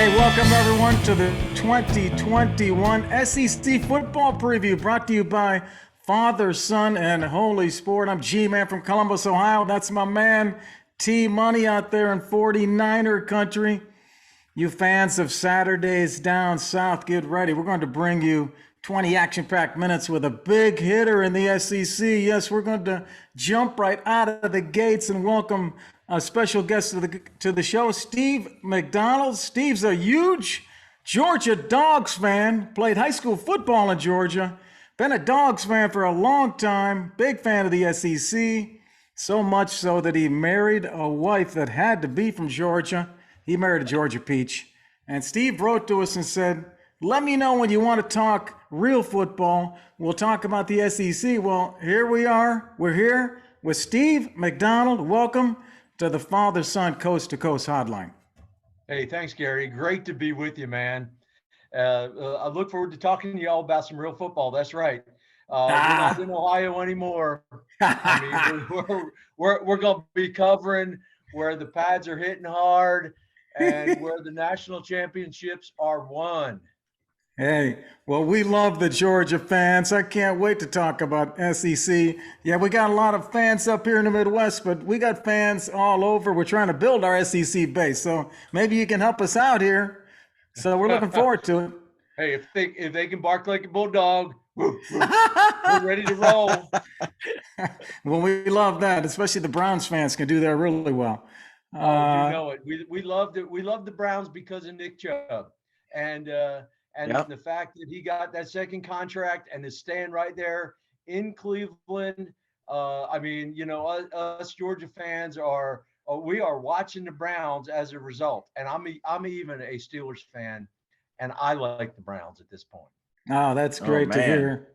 Welcome everyone to the 2021 SEC football preview brought to you by Father, Son, and Holy Sport. I'm G-Man from Columbus, Ohio. That's my man T-Money out there in 49er country. You fans of Saturdays down south, get ready. We're going to bring you 20 action-packed minutes with a big hitter in the SEC. Yes, we're going to jump right out of the gates and welcome a special guest to the show, Steve McDonald. Steve's a huge Georgia Dogs fan, played high school football in Georgia, been a Dogs fan for a long time, big fan of the SEC, so much so that he married a wife that had to be from Georgia. He married a Georgia peach. And Steve wrote to us and said, let me know when you want to talk real football. We'll talk about the SEC. Well, here we are. We're here with Steve McDonald. Welcome to the Father Son Coast to Coast Hotline. Hey, thanks, Gary. Great to be with you, man. I look forward to talking to you all about some real football. That's right. We're not in Ohio anymore. I mean, we're going to be covering where the pads are hitting hard and where the national championships are won. Hey, well, we love the Georgia fans. I can't wait to talk about SEC. Yeah, we got a lot of fans up here in the Midwest, but we got fans all over. We're trying to build our SEC base, so maybe you can help us out here. So we're looking forward to it. Hey, if they can bark like a bulldog, we're ready to roll. Well, we love that, especially the Browns fans can do that really well. You know it. We loved it. We love the Browns because of Nick Chubb, and the fact that he got that second contract and is staying right there in Cleveland. I mean, you know, us Georgia fans we are watching the Browns as a result. And I'm even a Steelers fan, and I like the Browns at this point. Oh, that's great to hear.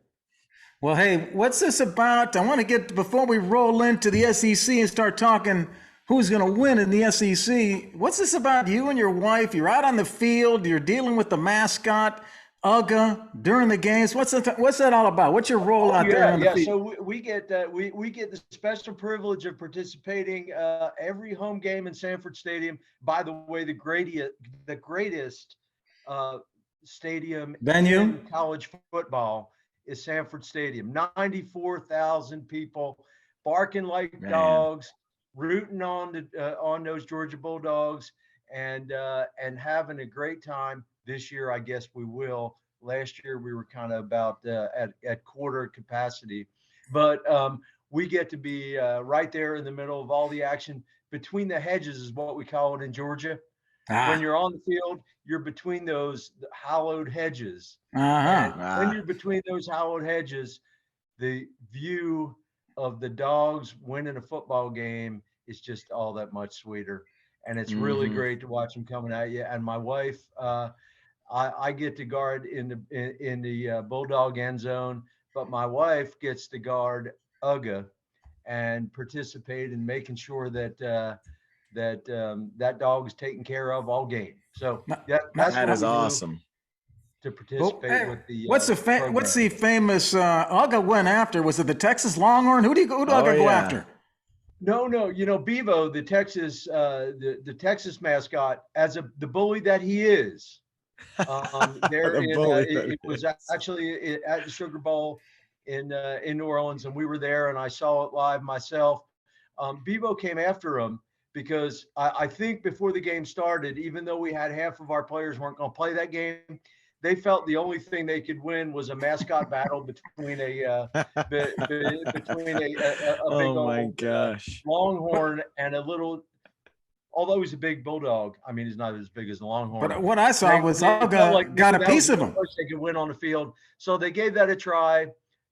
Well, hey, what's this about? I want to get, before we roll into the SEC and start talking who's going to win in the SEC, what's this about you and your wife? You're out on the field. You're dealing with the mascot, Uga, during the games. What's that all about? What's your role out there on the field? So we get the special privilege of participating every home game in Sanford Stadium. By the way, the greatest stadium venue in college football is Sanford Stadium. 94,000 people barking like dogs, rooting on those Georgia Bulldogs, and having a great time. This year, I guess we will. Last year, we were kind of about at quarter capacity, but we get to be right there in the middle of all the action. Between the hedges is what we call it in Georgia. When you're on the field, you're between those hallowed hedges. When you're between those hallowed hedges, the view of the Dogs winning a football game is just all that much sweeter. And it's really great to watch them coming at you. And my wife, I get to guard in the Bulldog end zone, but my wife gets to guard Uga and participate in making sure that that dog is taken care of all game. So that is awesome. To participate with the what's the famous Uga went after? Was it the Texas Longhorn? Who did Uga go after? No, you know, Bevo, the Texas Texas mascot, as the bully that he is. It was actually at the Sugar Bowl in New Orleans, and we were there, and I saw it live myself. Bevo came after him because I think before the game started, even though we had half of our players weren't going to play that game, they felt the only thing they could win was a mascot battle between a big old Longhorn and a little. Although he's a big bulldog, I mean, he's not as big as the Longhorn. But what I saw was Uga got a piece of him. They could win on the field, so they gave that a try.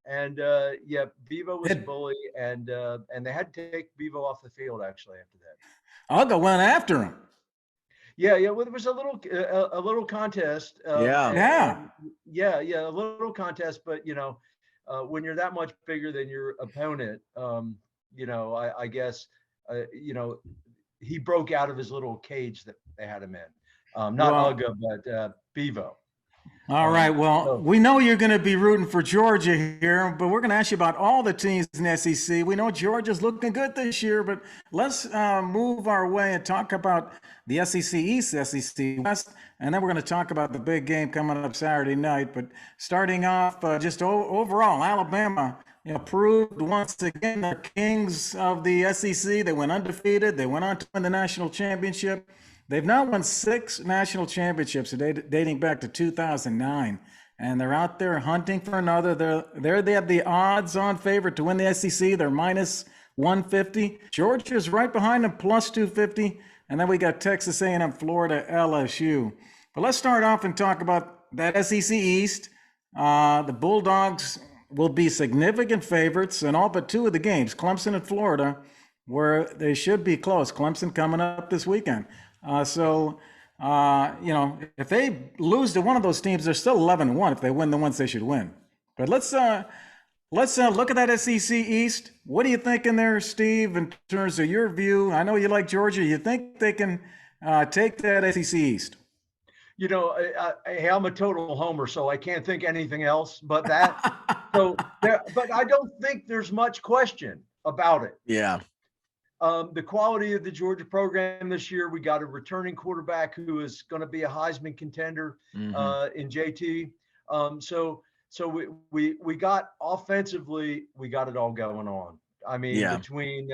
And Bevo was a bully, and they had to take Bevo off the field actually after that. Uga went after him. Yeah. Well, there was a little contest. A little contest. But you know, when you're that much bigger than your opponent, you know, I guess, you know, he broke out of his little cage that they had him in. Not Uga, but Bevo. All right. Well, So we know you're going to be rooting for Georgia here, but we're going to ask you about all the teams in the SEC. We know Georgia's looking good this year, but let's move our way and talk about the SEC East, SEC West, and then we're going to talk about the big game coming up Saturday night. But starting off, just overall, Alabama, proved once again they're kings of the SEC. They went undefeated. They went on to win the national championship. They've now won 6 national championships dating back to 2009, and they're out there hunting for another. They have the odds-on favorite to win the SEC. They're minus 150. Georgia's right behind them, plus 250, and then we got Texas A&M, Florida, LSU. But let's start off and talk about that SEC East. The Bulldogs will be significant favorites in all but 2 of the games, Clemson and Florida, where they should be close. Clemson coming up this weekend. If they lose to one of those teams, they're still 11-1 if they win the ones they should win. But let's look at that SEC East. What are you thinking there, Steve, in terms of your view? I know you like Georgia. You think they can take that SEC East? I'm a total homer, so I can't think anything else but that. But I don't think there's much question about it. Yeah. The quality of the Georgia program this year, we got a returning quarterback who is going to be a Heisman contender in JT. So we got offensively, we got it all going on. I mean, between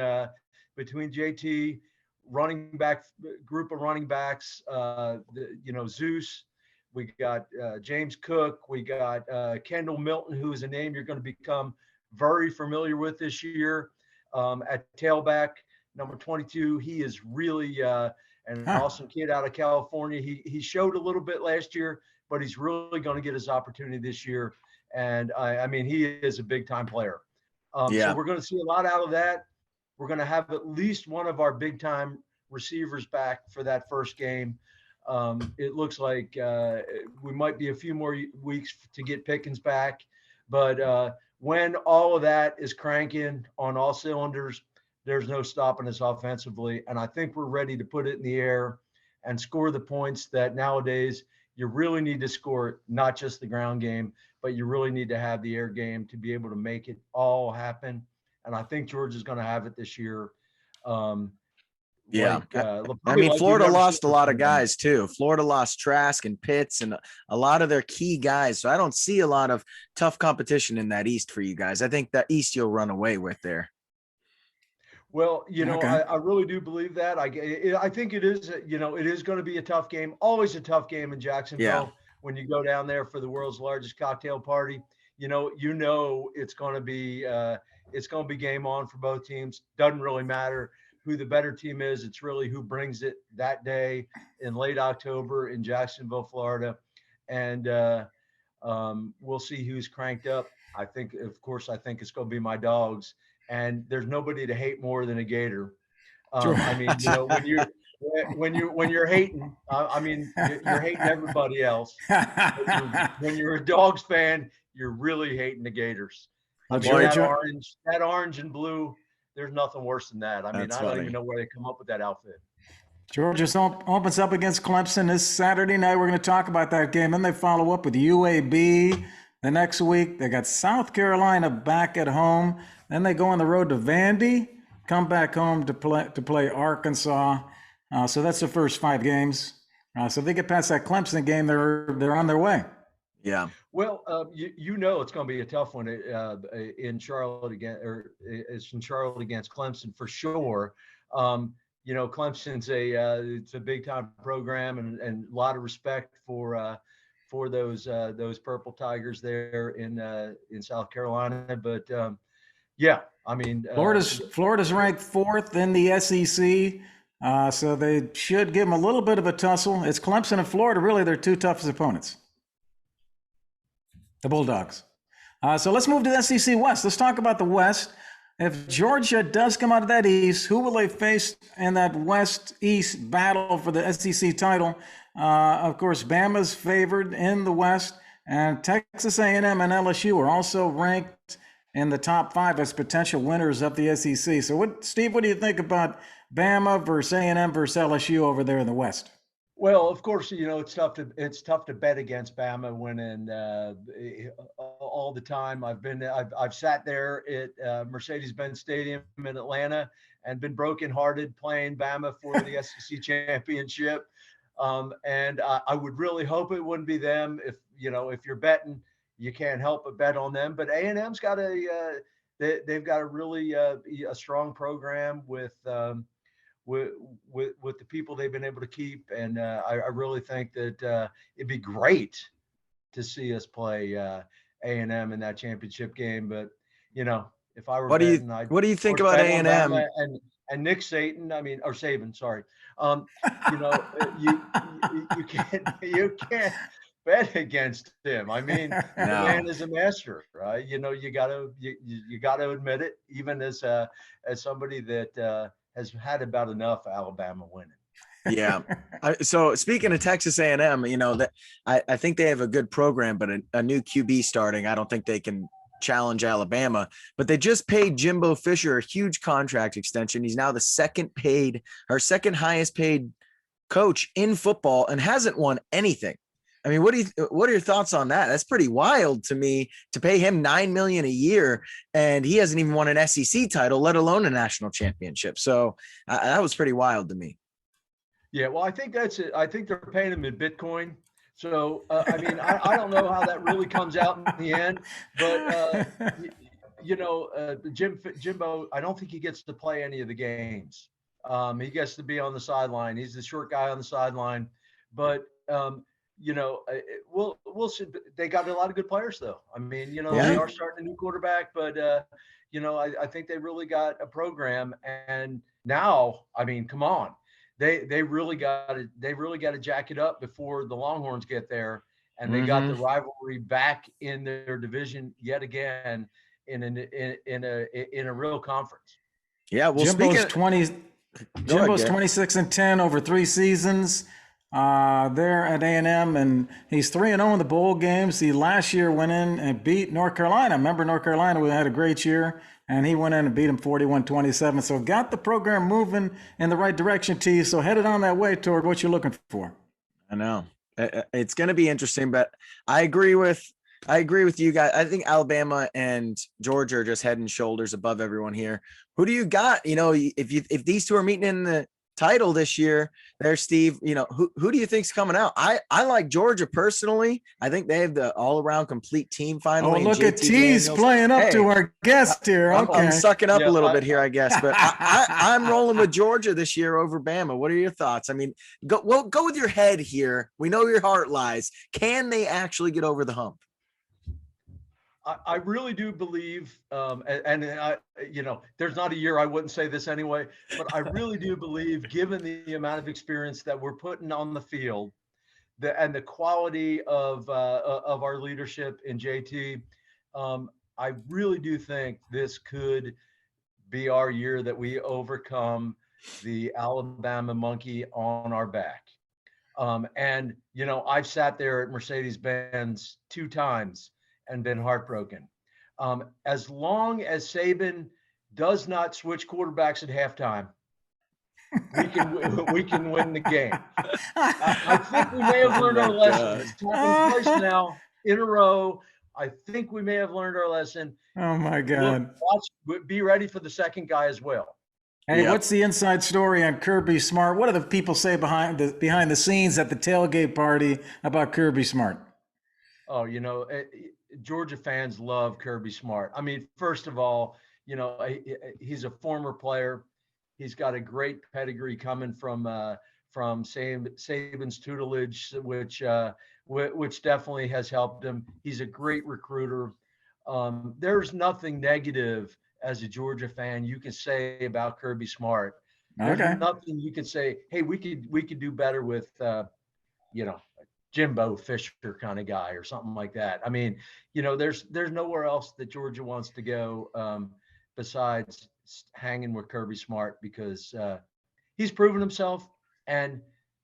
JT, running back group of running backs, Zeus, we got James Cook, we got Kendall Milton, who is a name you're going to become very familiar with this year at tailback. Number 22, he is really an awesome kid out of California. He showed a little bit last year, but he's really going to get his opportunity this year. And I mean, he is a big time player. So we're going to see a lot out of that. We're going to have at least one of our big time receivers back for that first game. It looks like we might be a few more weeks to get Pickens back, but when all of that is cranking on all cylinders, there's no stopping us offensively. And I think we're ready to put it in the air and score the points that nowadays you really need to score, not just the ground game, but you really need to have the air game to be able to make it all happen. And I think Georgia's going to have it this year. Florida lost a lot of guys too. Florida lost Trask and Pitts and a lot of their key guys. So I don't see a lot of tough competition in that East for you guys. I think that East you'll run away with there. Well, I really do believe that. I think it is, it is going to be a tough game, always a tough game in Jacksonville when you go down there for the world's largest cocktail party. It's going to be game on for both teams. Doesn't really matter who the better team is. It's really who brings it that day in late October in Jacksonville, Florida. And we'll see who's cranked up. I think it's going to be my Dogs. And there's nobody to hate more than a Gator. I mean, when you're hating, you're hating everybody else. When you're a Dogs fan, you're really hating the Gators. That orange and blue, there's nothing worse than that. I don't even know where they come up with that outfit. Georgia opens up against Clemson this Saturday night. We're going to talk about that game. Then they follow up with UAB the next week. They got South Carolina back at home. Then they go on the road to Vandy, come back home to play Arkansas. So that's the first 5 games. So if they get past that Clemson game, they're on their way. Yeah. Well, it's going to be a tough one in Charlotte it's in Charlotte against Clemson for sure. Clemson's it's a big time program and a lot of respect for those Purple Tigers there in South Carolina, but. Florida's ranked 4th in the SEC, so they should give them a little bit of a tussle. It's Clemson and Florida, really their 2 toughest opponents, the Bulldogs. So let's move to the SEC West. Let's talk about the West. If Georgia does come out of that East, who will they face in that West-East battle for the SEC title? Of course, Bama's favored in the West, and Texas A&M and LSU are also ranked in the top 5 as potential winners of the SEC. So, Steve, what do you think about Bama versus A&M versus LSU over there in the West? Well, of course, it's tough to bet against Bama winning all the time. I've sat there at Mercedes-Benz Stadium in Atlanta and been brokenhearted playing Bama for the SEC championship. And I would really hope it wouldn't be them. If you're betting, you can't help but bet on them. But A&M's got they've got a really a strong program with with the people they've been able to keep, and I really think that it'd be great to see us play A&M in that championship game. But if I were What do you betting, I'd what do you of think course about bet on A&M? Bama and Nick Saban. I mean, or Saban, sorry. You know, you can't bet against him. I mean, the No. man is a master, right? You gotta admit it, even as somebody that has had about enough Alabama winning. Yeah. So speaking of Texas A&M, that I think they have a good program, but a new QB starting, I don't think they can challenge Alabama. But they just paid Jimbo Fisher a huge contract extension. He's now the second highest paid coach in football and hasn't won anything. I mean, what are your thoughts on that? That's pretty wild to me to pay him $9 million a year, and he hasn't even won an SEC title, let alone a national championship. So that was pretty wild to me. Yeah, well, I think that's it. I think they're paying him in Bitcoin. So, I mean, I don't know how that really comes out in the end, but Jimbo, I don't think he gets to play any of the games. He gets to be on the sideline. He's the short guy on the sideline, but we'll see. They got a lot of good players, though. I mean, they are starting a new quarterback, but I think they really got a program. And now, I mean, come on, they really got to jack it up before the Longhorns get there, and they got the rivalry back in their division yet again in a real conference. Yeah, well, Jimbo's 26-10 over 3 seasons. There at A&M, and he's 3-0 in the bowl games. He last year went in and beat North Carolina. Remember, North Carolina, we had a great year, and he went in and beat him 41-27. So got the program moving in the right direction, T. So headed on that way toward what you're looking for. I know it's going to be interesting, but I agree with you guys. I think Alabama and Georgia are just head and shoulders above everyone here. Who do you got? If these two are meeting in the title this year, there's Steve. Who do you think's coming out? I like Georgia personally. I think they have the all around complete team finally. Oh, look at T's playing up to our guest here. Okay, I'm sucking up a little bit here, I guess, but I'm rolling with Georgia this year over Bama. What are your thoughts? I mean, go with your head here. We know your heart lies. Can they actually get over the hump? I really do believe, there's not a year I wouldn't say this anyway, but I really do believe, given the amount of experience that we're putting on the field, and the quality of our leadership in JT, I really do think this could be our year that we overcome the Alabama monkey on our back. I've sat there at Mercedes-Benz 2 times and been heartbroken. As long as Saban does not switch quarterbacks at halftime, we can win the game. I think we may have learned our lesson. It's happened twice now in a row. I think we may have learned our lesson. Oh my God! Be ready for the second guy as well. Hey, what's the inside story on Kirby Smart? What do the people say behind the scenes at the tailgate party about Kirby Smart? Oh, Georgia fans love Kirby Smart. I mean, first of all, he's a former player. He's got a great pedigree coming from Saban's tutelage, which definitely has helped him. He's a great recruiter. There's nothing negative as a Georgia fan you can say about Kirby Smart. There's nothing you can say, hey, we could do better with Jimbo Fisher kind of guy or something like that. I mean, there's nowhere else that Georgia wants to go besides hanging with Kirby Smart, because he's proven himself, and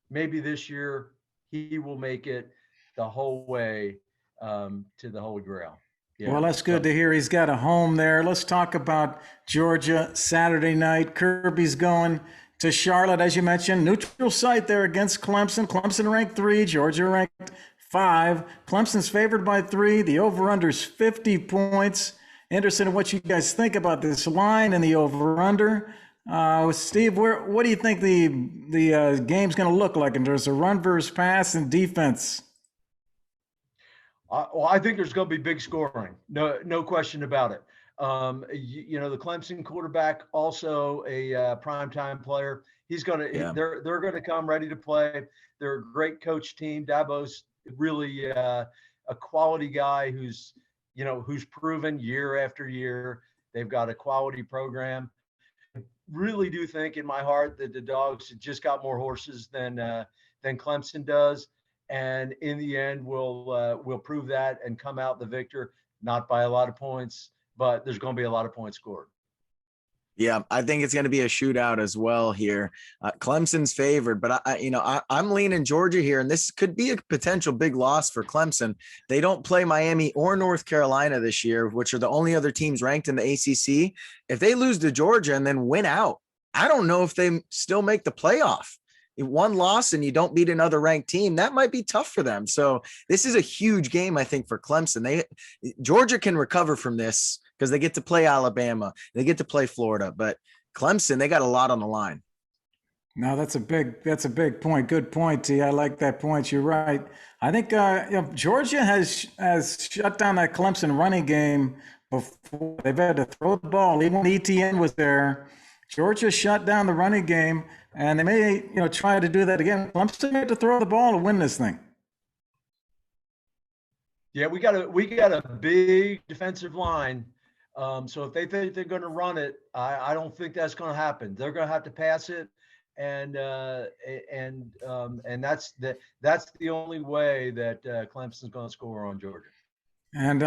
maybe this year he will make it the whole way to the Holy Grail. Yeah. Well, that's good to hear. He's got a home there. Let's talk about Georgia Saturday night. Kirby's going to Charlotte, as you mentioned. Neutral site there against Clemson. Clemson ranked 3, Georgia ranked 5. Clemson's favored by 3. The over-under's 50 points. Interested in what you guys think about this line and the over-under. Steve, what do you think the game's going to look like in terms of run versus pass and defense? Well, I think there's going to be big scoring. No question about it. The Clemson quarterback, also a primetime player. He's going to. They're going to come ready to play. They're a great coach team. Dabo's really a quality guy who's proven year after year. They've got a quality program. I really do think in my heart that the Dogs just got more horses than Clemson does. And in the end, we'll prove that and come out the victor, not by a lot of points, but there's going to be a lot of points scored. Yeah, I think it's going to be a shootout as well here. Clemson's favored, but I'm leaning Georgia here, and this could be a potential big loss for Clemson. They don't play Miami or North Carolina this year, which are the only other teams ranked in the ACC. If they lose to Georgia and then win out, I don't know if they still make the playoff. One loss and you don't beat another ranked team, that might be tough for them. So this is a huge game, I think, for Clemson. Georgia can recover from this because they get to play Alabama, they get to play Florida, but Clemson, they got a lot on the line. No, that's a big point. Good point, T. I like that point. You're right. I think Georgia has shut down that Clemson running game before. They've had to throw the ball. Even when ETN was there, Georgia shut down the running game. And they may, try to do that again. Clemson had to throw the ball to win this thing. Yeah, we got a big defensive line. So if they think they're going to run it, I don't think that's going to happen. They're going to have to pass it, and that's the only way that Clemson's going to score on Georgia. And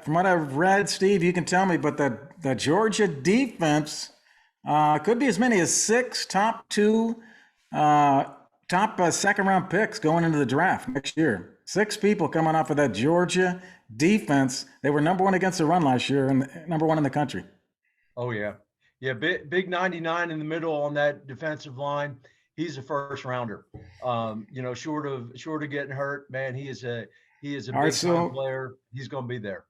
from what I've read, Steve, you can tell me, but the Georgia defense. Could be as many as 6 top second round picks going into the draft next year. 6 people coming off of that Georgia defense. They were number 1 against the run last year and number 1 in the country. Oh yeah. Big 99 in the middle on that defensive line. He's a first rounder. Short of getting hurt, man, he is a big time player. He's going to be there.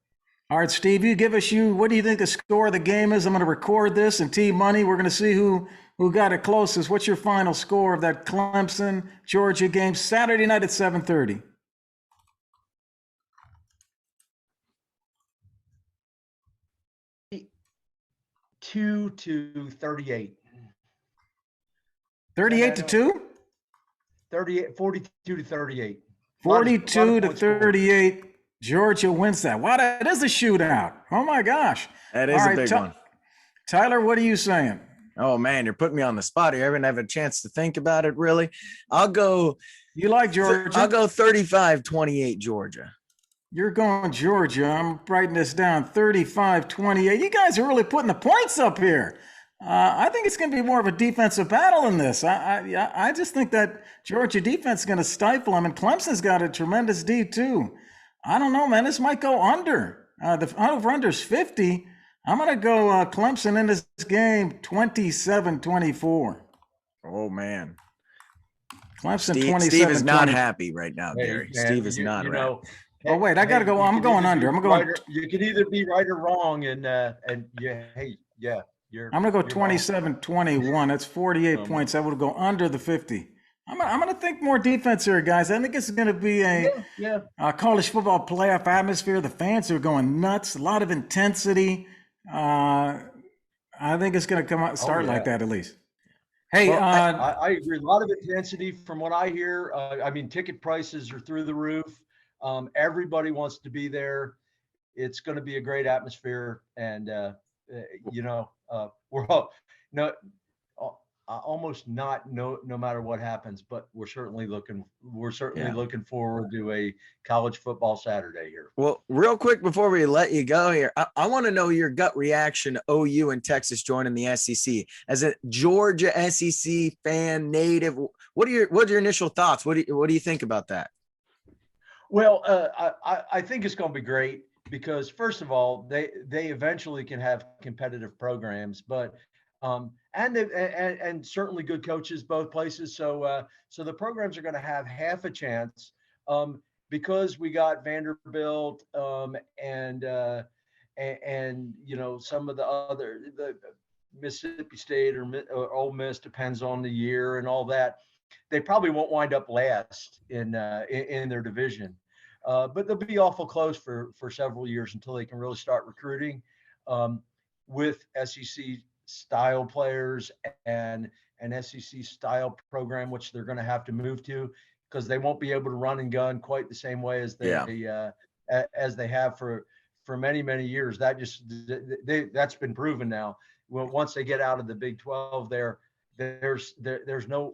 All right, Steve, you give us what do you think the score of the game is? I'm going to record this and T-Money. We're going to see who got it closest. What's your final score of that Clemson-Georgia game Saturday night at 7:30? Two to 38. 38-2? 42 to 38. 42 to 38. Georgia wins that. Wow, that is a shootout. Oh, my gosh. That is a big one. Tyler, what are you saying? Oh, man, you're putting me on the spot here. I haven't had a chance to think about it, really. I'll go. You like Georgia? I'll go 35-28 Georgia. You're going Georgia. I'm writing this down, 35-28. You guys are really putting the points up here. I think it's going to be more of a defensive battle in this. I just think that Georgia defense is going to stifle them, and Clemson's got a tremendous D, too. I don't know, man. This might go under. The over-under's 50. I'm going to go Clemson in this game 27-24. Oh, man. Clemson 27-24. Steve is not happy right now, Gary. Steve is not happy. Oh, wait, I got to go. I'm going under. I'm going. You can either be right or wrong. And I'm going to go 27-21. That's 48 points. I would go under the 50. I'm going to think more defense here, guys. I think it's going to be a college football playoff atmosphere. The fans are going nuts. A lot of intensity. I think it's going to start like that at least. Hey, I agree. A lot of intensity from what I hear. Ticket prices are through the roof. Everybody wants to be there. It's going to be a great atmosphere, and we're all almost not no matter what happens, but we're certainly looking forward to a college football Saturday here. Well, real quick before we let you go here, I want to know your gut reaction to OU and Texas joining the SEC. As a Georgia SEC fan, native, what are your initial thoughts? What do you think about that? Well, I think it's going to be great because, first of all, they eventually can have competitive programs, but And certainly good coaches both places. So the programs are going to have half a chance, because we got Vanderbilt, and some of the Mississippi State or Ole Miss, depends on the year and all that. They probably won't wind up last in their division, but they'll be awful close for several years until they can really start recruiting, with SEC style players and an SEC style program, which they're going to have to move to, because they won't be able to run and gun quite the same way as they have for many years. That's been proven now. Well, once they get out of the Big 12, there's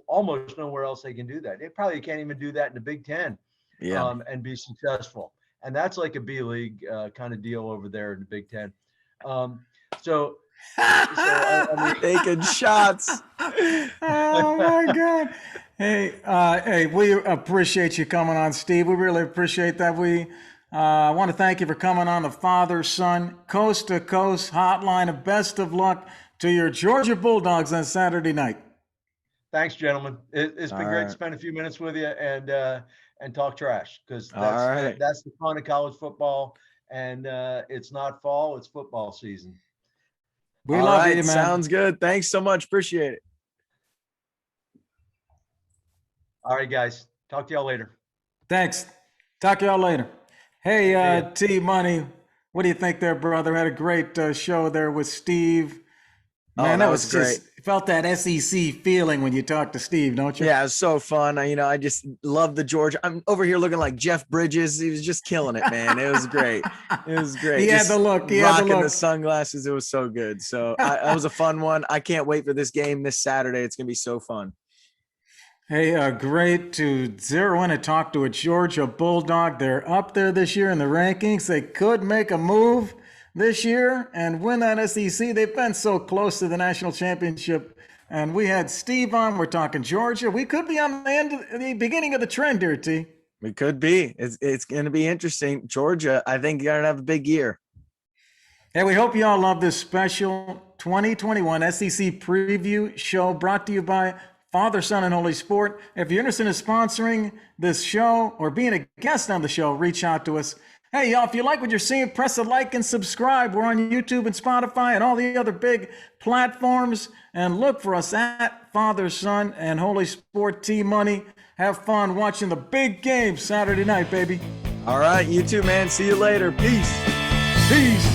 almost nowhere else they can do that. They probably can't even do that in the Big 10, and be successful. And that's like a B League kind of deal over there in the Big 10. So I mean, taking shots. Oh my God. Hey, we appreciate you coming on, Steve. We really appreciate that. I want to thank you for coming on the Father Son Coast to Coast Hotline, and best of luck to your Georgia Bulldogs on Saturday night. Thanks, gentlemen. It's been great to spend a few minutes with you and talk trash, because that's the fun of college football. And it's not fall, it's football season. We love you, man. Sounds good. Thanks so much. Appreciate it. All right, guys. Talk to y'all later. Thanks. Talk to y'all later. Hey, T Money, what do you think there, brother? Had a great show there with Steve. Man, that was great. Felt that SEC feeling when you talked to Steve, don't you? Yeah, it was so fun. I just love the Georgia. I'm over here looking like Jeff Bridges. He was just killing it, man. It was great. It was great. He had the look. He had the look. Rocking the sunglasses. It was so good. So that was a fun one. I can't wait for this game this Saturday. It's going to be so fun. Hey, great to zero in and talk to a Georgia Bulldog. They're up there this year in the rankings. They could make a move this year and win that SEC. They've been so close to the national championship. And we had Steve on. We're talking Georgia. We could be on the beginning of the trend here, T. We could be. It's going to be interesting. Georgia, I think you're going to have a big year. Hey, we hope you all love this special 2021 SEC preview show brought to you by Father, Son, and Holy Sport. If you're interested in sponsoring this show or being a guest on the show, reach out to us. Hey, y'all, if you like what you're seeing, press a like and subscribe. We're on YouTube and Spotify and all the other big platforms. And look for us at Father, Son, and Holy Sport. T Money. Have fun watching the big game Saturday night, baby. All right, you too, man. See you later. Peace. Peace.